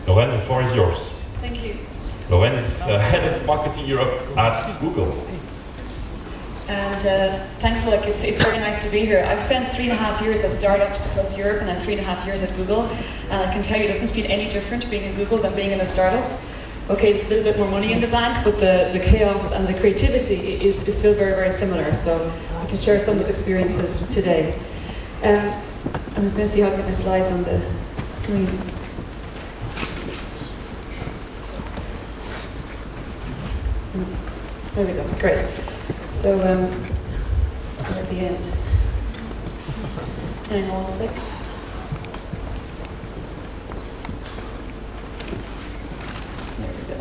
Lorraine, the floor is yours. Thank you. Lorraine is Head of Marketing Europe at Google. And thanks, Luc. It's very nice to be here. I've spent 3.5 years at startups across Europe and then 3.5 years at Google. And I can tell you it doesn't feel any different being in Google than being in a startup. Okay, there's a little bit more money in the bank, but the chaos and the creativity is still very, very similar. So I can share some of those experiences today. I'm going to see how I get the slides on the screen. There we go, great. So, at the end. Hang on a sec. There we go.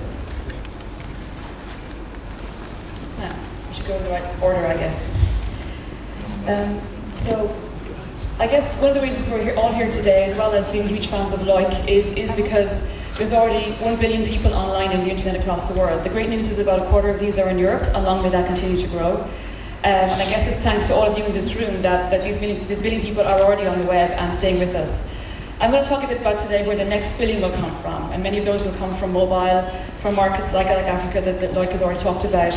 Now, I should go in the right order, I guess. So, I guess one of the reasons we're all here today, as well as being huge fans of LeWeb3, is because there's already 1 billion people online on the internet across the world. The great news is about 1/4 of these are in Europe, and long may that continue to grow. And I guess it's thanks to all of you in this room that these billion people are already on the web and staying with us. I'm going to talk a bit about today where the next billion will come from, and many of those will come from mobile, from markets like Africa that Luc has already talked about.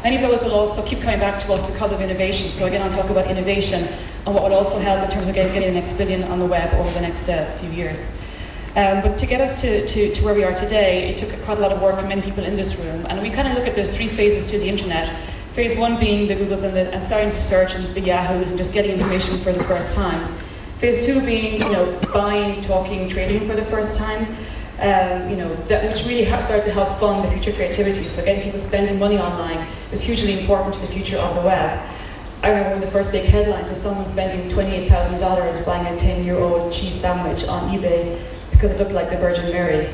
Many of those will also keep coming back to us because of innovation. So again, I'll talk about innovation and what will also help in terms of getting the next billion on the web over the next few years. But to get us to where we are today, it took quite a lot of work from many people in this room. And we kind of look at there's 3 phases to the internet. Phase 1 being the Googles and starting to search and the Yahoos and just getting information for the first time. Phase 2 being, buying, talking, trading for the first time. Which really started to help fund the future creativity. So getting people spending money online is hugely important to the future of the web. I remember one of the first big headlines was someone spending $28,000 buying a 10-year-old cheese sandwich on eBay because it looked like the Virgin Mary.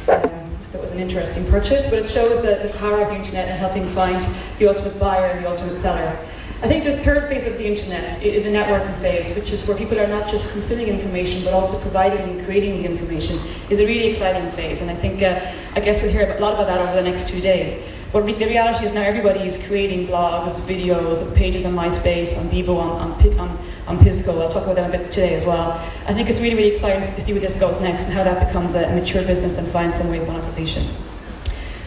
That was an interesting purchase, but it shows the power of the internet in helping find the ultimate buyer and the ultimate seller. I think this 3rd phase of the internet, the networking phase, which is where people are not just consuming information but also providing and creating the information, is a really exciting phase. And I think, I guess we'll hear a lot about that over the next 2 days. But the reality is now everybody is creating blogs, videos, pages on MySpace, on Bebo, on Pisco. I'll talk about them a bit today as well. I think it's really, really exciting to see where this goes next and how that becomes a mature business and finds some way of monetization.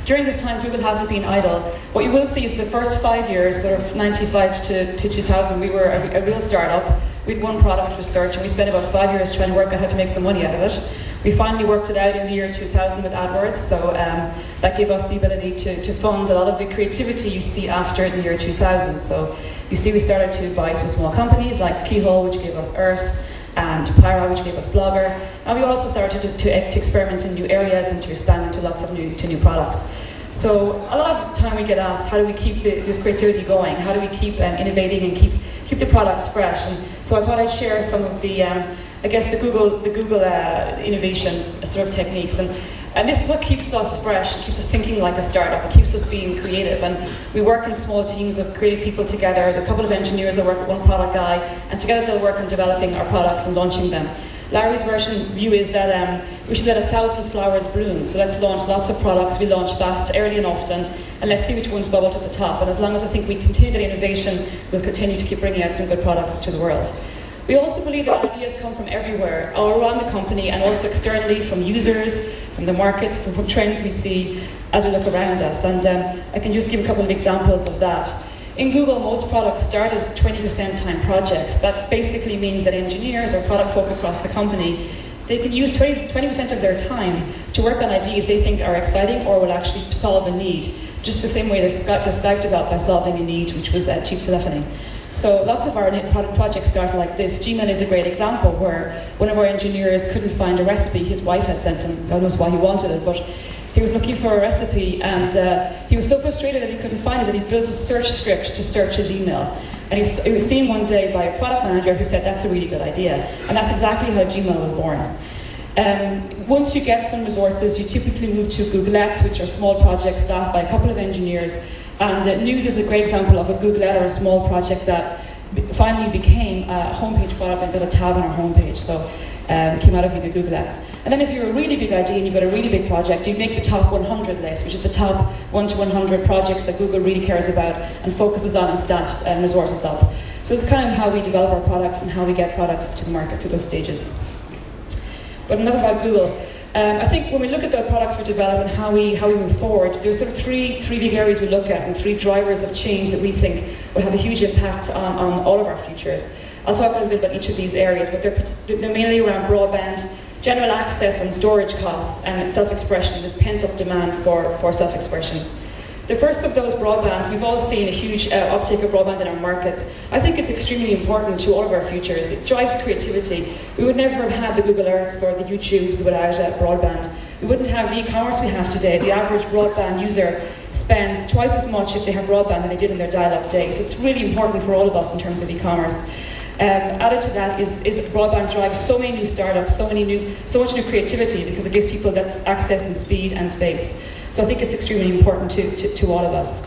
During this time, Google hasn't been idle. What you will see is the first 5 years, sort of 95 to 2000, we were a real startup. We had 1 product, which was search, and we spent about 5 years trying to work out how to make some money out of it. We finally worked it out in the year 2000 with AdWords, so that gave us the ability to fund a lot of the creativity you see after the year 2000. So you see we started to buy some small companies like Keyhole, which gave us Earth, and Pyra, which gave us Blogger. And we also started to experiment in new areas and to expand into lots of new products. So a lot of the time we get asked, how do we keep this creativity going? How do we keep innovating and keep the products fresh? And so I thought I'd share some of the, I guess the Google innovation sort of techniques. And this is what keeps us fresh, keeps us thinking like a startup, it keeps us being creative. And we work in small teams of creative people together, a couple of engineers that work with 1 product guy, and together they'll work on developing our products and launching them. Larry's view is that we should let 1,000 flowers bloom. So let's launch lots of products, we launch fast, early and often, and let's see which ones bubble to the top. And as long as I think we continue that innovation, we'll continue to keep bringing out some good products to the world. We also believe that ideas come from everywhere, all around the company and also externally from users, from the markets, from trends we see as we look around us. And I can just give a couple of examples of that. In Google, most products start as 20% time projects. That basically means that engineers or product folk across the company, they can use 20% of their time to work on ideas they think are exciting or will actually solve a need. Just the same way that Skype developed by solving a need, which was cheap telephony. So lots of our product projects start like this. Gmail is a great example where one of our engineers couldn't find a recipe his wife had sent him. God knows why he wanted it, but he was looking for a recipe and he was so frustrated that he couldn't find it that he built a search script to search his email. And he was seen one day by a product manager who said, that's a really good idea. And that's exactly how Gmail was born. Once you get some resources, you typically move to Googlettes, which are small projects staffed by a couple of engineers. And News is a great example of a Googleette or a small project that finally became a homepage product and got a tab on our homepage. So came out of being a Googlettes. And then if you're a really big idea and you've got a really big project, you make the top 100 list, which is the top 1 to 100 projects that Google really cares about and focuses on and staffs and resources up. So it's kind of how we develop our products and how we get products to the market through those stages. But enough about Google. I think when we look at the products we develop and how we move forward, there's sort of three big areas we look at and three drivers of change that we think will have a huge impact on all of our futures. I'll talk a little bit about each of these areas, but they're mainly around broadband, general access and storage costs, and self-expression, this pent-up demand for self-expression. The first of those, broadband, we've all seen a huge uptake of broadband in our markets. I think it's extremely important to all of our futures. It drives creativity. We would never have had the Google Earths or the YouTubes without broadband. We wouldn't have the e-commerce we have today. The average broadband user spends twice as much if they have broadband than they did in their dial-up days. So it's really important for all of us in terms of e-commerce. Added to that is that broadband drives so many new startups, so much new creativity, because it gives people that access and speed and space. So I think it's extremely important to all of us.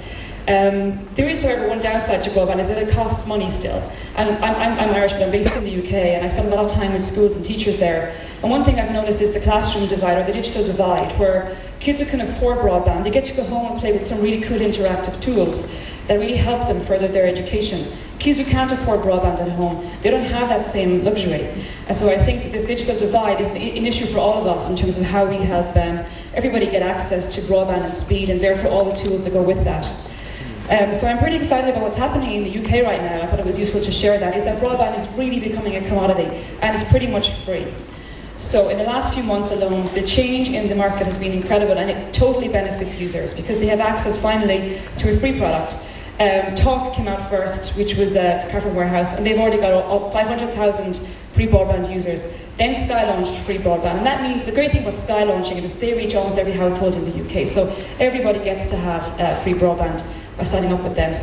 There is, however, one downside to broadband, is that it costs money still. And I'm Irish, but I'm based in the UK, and I spend a lot of time with schools and teachers there. And one thing I've noticed is the classroom divide, or the digital divide, where kids who can afford broadband, they get to go home and play with some really cool interactive tools that really help them further their education. Kids who can't afford broadband at home, they don't have that same luxury. And so I think this digital divide is an issue for all of us in terms of how we help everybody get access to broadband and speed, and therefore all the tools that go with that. So I'm pretty excited about what's happening in the UK right now. I thought it was useful to share that, is that broadband is really becoming a commodity, and it's pretty much free. So in the last few months alone, the change in the market has been incredible, and it totally benefits users because they have access finally to a free product. Talk came out first, which was Carphone Warehouse, and they've already got 500,000 free broadband users. Then Sky launched free broadband, and that means the great thing about Sky launching is they reach almost every household in the UK, so everybody gets to have free broadband by signing up with them.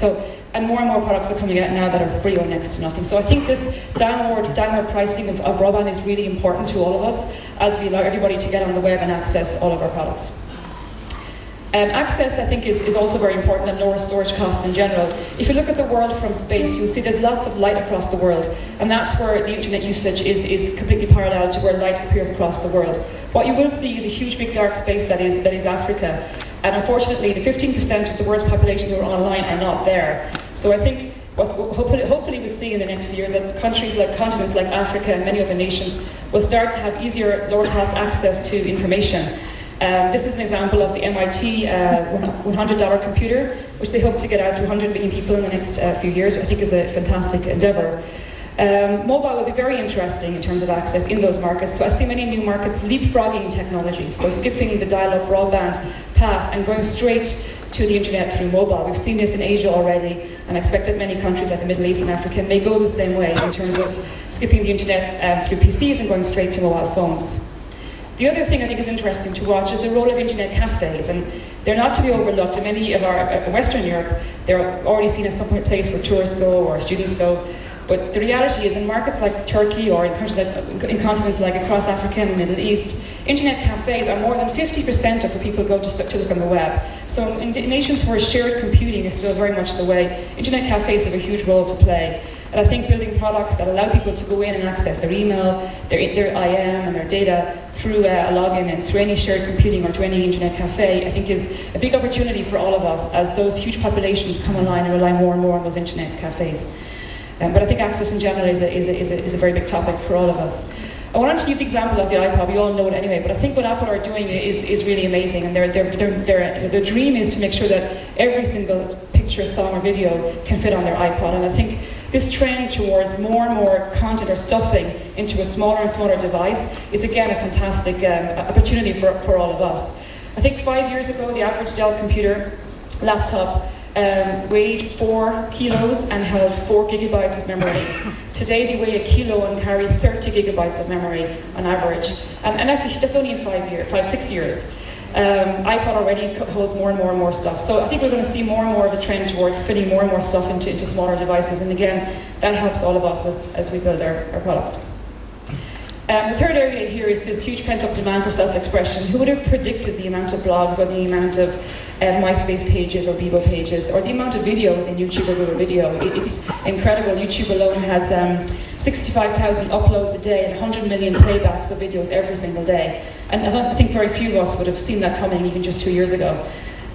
And more products are coming out now that are free or next to nothing. So I think this downward pricing of broadband is really important to all of us as we allow everybody to get on the web and access all of our products. Access, I think, is also very important, and lower storage costs in general. If you look at the world from space, you'll see there's lots of light across the world, and that's where the internet usage is completely parallel to where light appears across the world. What you will see is a huge big dark space that is Africa, and unfortunately the 15% of the world's population who are online are not there. So I think hopefully we'll see in the next few years that continents like Africa and many other nations will start to have easier, lower cost access to information. This is an example of the MIT $100 computer, which they hope to get out to 100 million people in the next few years, which I think is a fantastic endeavour. Mobile will be very interesting in terms of access in those markets. So I see many new markets leapfrogging technologies, so skipping the dial-up broadband path and going straight to the internet through mobile. We've seen this in Asia already, and I expect that many countries like the Middle East and Africa may go the same way in terms of skipping the internet through PCs and going straight to mobile phones. The other thing I think is interesting to watch is the role of internet cafes, and they're not to be overlooked. In many of our Western Europe, they're already seen as some place where tourists go or students go. But the reality is, in markets like Turkey or in continents like across Africa and the Middle East, internet cafes are more than 50% of the people go to look on the web. So in nations where shared computing is still very much the way, internet cafes have a huge role to play. And I think building products that allow people to go in and access their email, their IM and their data through a login and through any shared computing or to any internet cafe, I think is a big opportunity for all of us as those huge populations come online and rely more and more on those internet cafes. But I think access in general is a very big topic for all of us. I wanted to give the example of the iPod. We all know it anyway, but I think what Apple are doing is really amazing, and their dream is to make sure that every single picture, song or video can fit on their iPod. And I think this trend towards more and more content or stuffing into a smaller and smaller device is again a fantastic opportunity for all of us. I think 5 years ago the average Dell computer laptop weighed 4 kilos and held 4 gigabytes of memory. Today they weigh 1 kilo and carry 30 gigabytes of memory on average. And that's only in 6 years. iPod already holds more and more stuff. So I think we're going to see more and more of a trend towards fitting more and more stuff into smaller devices. And again, that helps all of us as we build our products. The third area here is this huge pent-up demand for self-expression. Who would have predicted the amount of blogs or the amount of MySpace pages or Bebo pages or the amount of videos in YouTube or Google Video? It's incredible. YouTube alone has 65,000 uploads a day and 100 million playbacks of videos every single day. And I think very few of us would have seen that coming even just 2 years ago.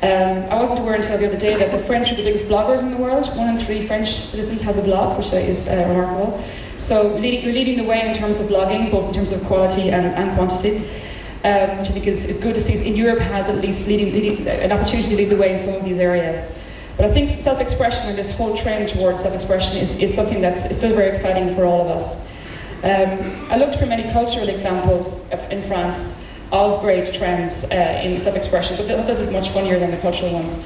I wasn't aware until the other day that the French are the biggest bloggers in the world. 1 in 3 French citizens has a blog, which is remarkable. So we're leading the way in terms of blogging, both in terms of quality and quantity. which I think is good to see. In Europe has at least leading an opportunity to lead the way in some of these areas. But I think self-expression and this whole trend towards self-expression is something that's still very exciting for all of us. I looked for many cultural examples in France of great trends in self-expression, but this is much funnier than the cultural ones.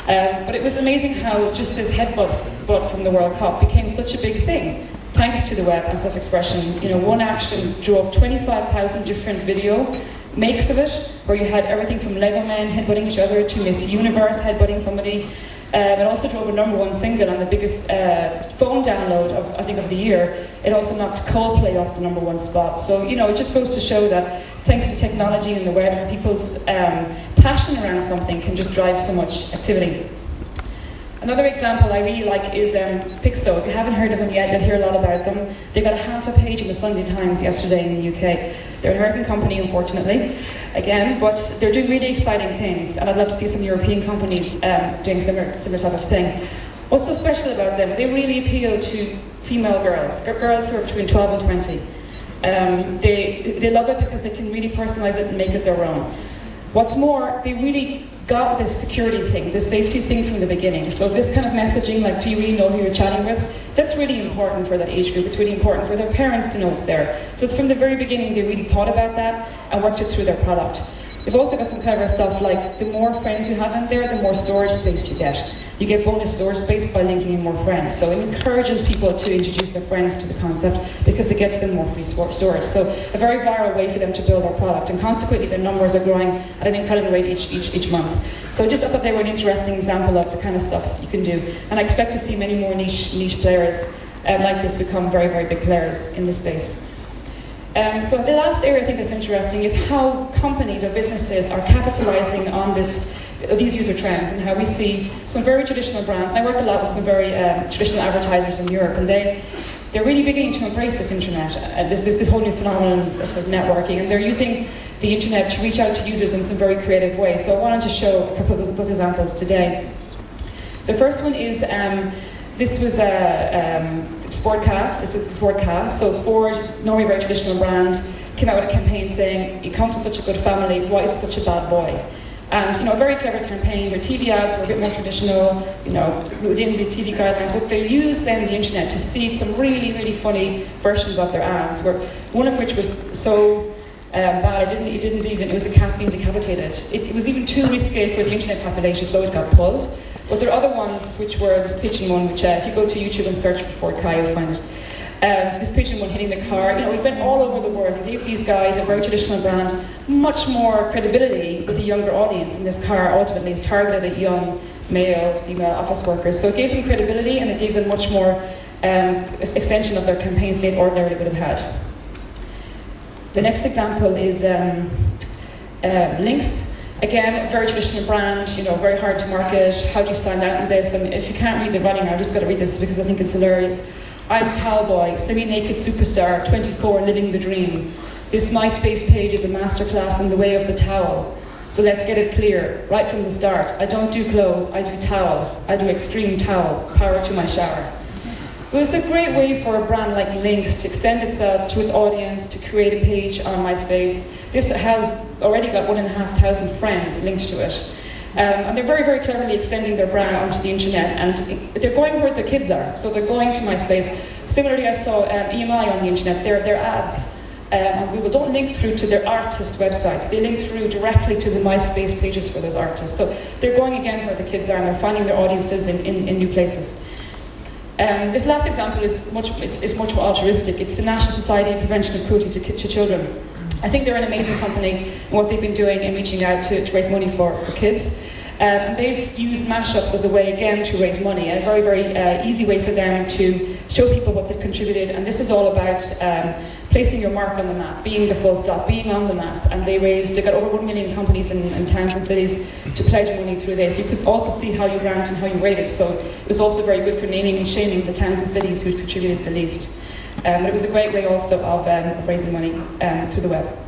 But it was amazing how just this headbutt from the World Cup became such a big thing, thanks to the web and self-expression. You know, one action drove 25,000 different video makes of it, where you had everything from Lego men headbutting each other to Miss Universe headbutting somebody. It also drove a #1 single on the biggest phone download of the year. It also knocked Coldplay off the #1 spot. So, you know, it just goes to show that thanks to technology and the web, people's passion around something can just drive so much activity. Another example I really like is Pixo. If you haven't heard of them yet, you'll hear a lot about them. They got half a page in the Sunday Times yesterday in the UK. They're an American company, unfortunately, again, but they're doing really exciting things, and I'd love to see some European companies doing similar type of thing. What's so special about them? They really appeal to female girls who are between 12 and 20. They love it because they can really personalize it and make it their own. What's more, they really got this security thing, this safety thing from the beginning. So this kind of messaging, like, do you really know who you're chatting with? That's really important for that age group. It's really important for their parents to know it's there. So from the very beginning, they really thought about that and worked it through their product. They've also got some clever stuff like the more friends you have in there, the more storage space you get. You get bonus storage space by linking in more friends. So it encourages people to introduce their friends to the concept because it gets them more free storage. So a very viral way for them to build their product, and consequently their numbers are growing at an incredible rate each month. So I thought they were an interesting example of the kind of stuff you can do. And I expect to see many more niche players like this become very, very big players in this space. So the last area I think that's interesting is how companies or businesses are capitalizing on these user trends, and how we see some very traditional brands. And I work a lot with some very traditional advertisers in Europe, and they're really beginning to embrace this internet, this whole new phenomenon of sort of networking, and they're using the internet to reach out to users in some very creative ways. So I wanted to show a couple of those examples today. The first one is, this was a sport car, this is the Ford car. So Ford, normally a very traditional brand, came out with a campaign saying, you come from such a good family, why is it such a bad boy? And, you know, a very clever campaign. Their TV ads were a bit more traditional, you know, within the TV guidelines, but they used then the internet to seed some really, really funny versions of their ads, where one of which was so bad, it was a cat being decapitated. It was even too risque for the internet population, so it got pulled. But there are other ones, which were this pigeon one, which if you go to YouTube and search for Ford car, you'll find it. This pigeon one hitting the car, you know, it went all over the world. It gave these guys, a very traditional brand, much more credibility with a younger audience. And this car ultimately is targeted at young male, female office workers. So it gave them credibility, and it gave them much more extension of their campaigns than they ordinarily would have had. The next example is Lynx. Again, a very traditional brand, you know, very hard to market. How do you stand out in this? And if you can't read the writing, I've just got to read this because I think it's hilarious. I'm Towelboy, semi-naked superstar, 24, living the dream. This MySpace page is a masterclass in the way of the towel. So let's get it clear, right from the start. I don't do clothes, I do towel. I do extreme towel, power to my shower. It was a great way for a brand like Lynx to extend itself to its audience, to create a page on MySpace. This has already got 1,500 friends linked to it. And they're very, very cleverly extending their brand onto the internet, and they're going where the kids are. So they're going to MySpace. Similarly, I saw EMEA on the internet. Their ads on Google don't link through to their artists' websites. They link through directly to the MySpace pages for those artists. So they're going again where the kids are, and they're finding their audiences in new places. This last example is much more altruistic. It's the National Society of Prevention of Cruelty to Children. I think they're an amazing company in what they've been doing in reaching out to raise money for kids. And they've used mashups as a way, again, to raise money, a very, very easy way for them to show people what they've contributed. And this is all about placing your mark on the map, being the full stop, being on the map. And they got over 1 million companies in towns and cities to pledge money through this. You could also see how you rank and how you rate it. So it was also very good for naming and shaming the towns and cities who contributed the least. But it was a great way also of raising money through the web.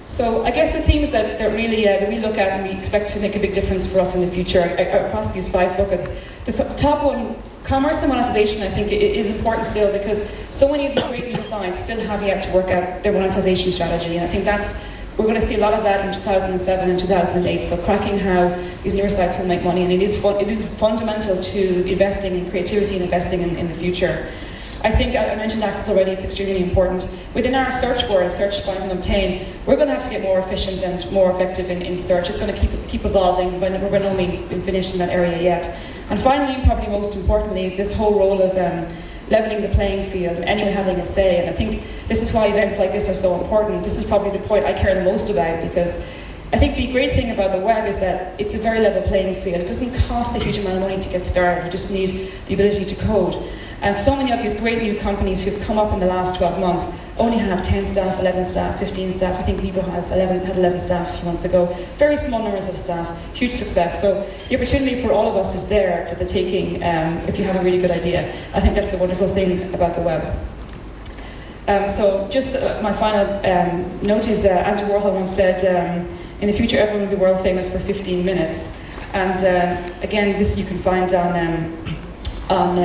So I guess the themes that we look at and we expect to make a big difference for us in the future are across these 5 buckets. The top one, commerce and monetization, I think is important still, because so many of these great new sites still have yet to work out their monetization strategy, and I think that's We're going to see a lot of that in 2007 and 2008, so cracking how these newer sites will make money, and it is fundamental to investing in creativity and investing in the future. I think I mentioned access already, it's extremely important. Within our search world, search, find and obtain, we're going to have to get more efficient and more effective in search. It's going to keep evolving, but we're by no means been finished in that area yet. And finally, probably most importantly, this whole role of leveling the playing field, anyone having a say. And I think this is why events like this are so important. This is probably the point I care the most about, because I think the great thing about the web is that it's a very level playing field. It doesn't cost a huge amount of money to get started. You just need the ability to code. And so many of these great new companies who've come up in the last 12 months only have 10 staff, 11 staff, 15 staff. I think Bebo had 11 staff a few months ago. Very small numbers of staff, huge success. So the opportunity for all of us is there for the taking if you have a really good idea. I think that's the wonderful thing about the web. So just my final note is Andy Warhol once said, in the future everyone will be world famous for 15 minutes. And again, this you can find on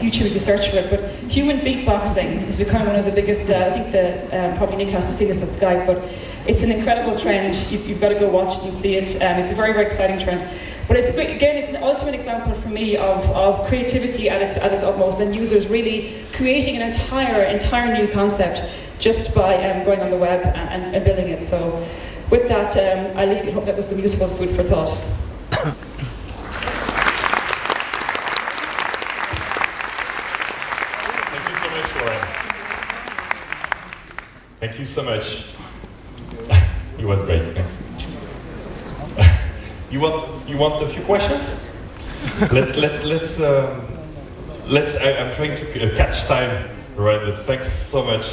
YouTube if you search for it, but human beatboxing has become one of the biggest, I think probably Nick has to see this on Skype, but it's an incredible trend. You've got to go watch it and see it. It's a very, very exciting trend. But it's, again, it's an ultimate example for me of creativity at its utmost, and users really creating an entire new concept just by going on the web and building it. So with that, I leave you. Hope that was some useful food for thought. Thank you so much. It was great. Thanks. You want a few questions? Let's. I'm trying to catch time, right? But thanks so much.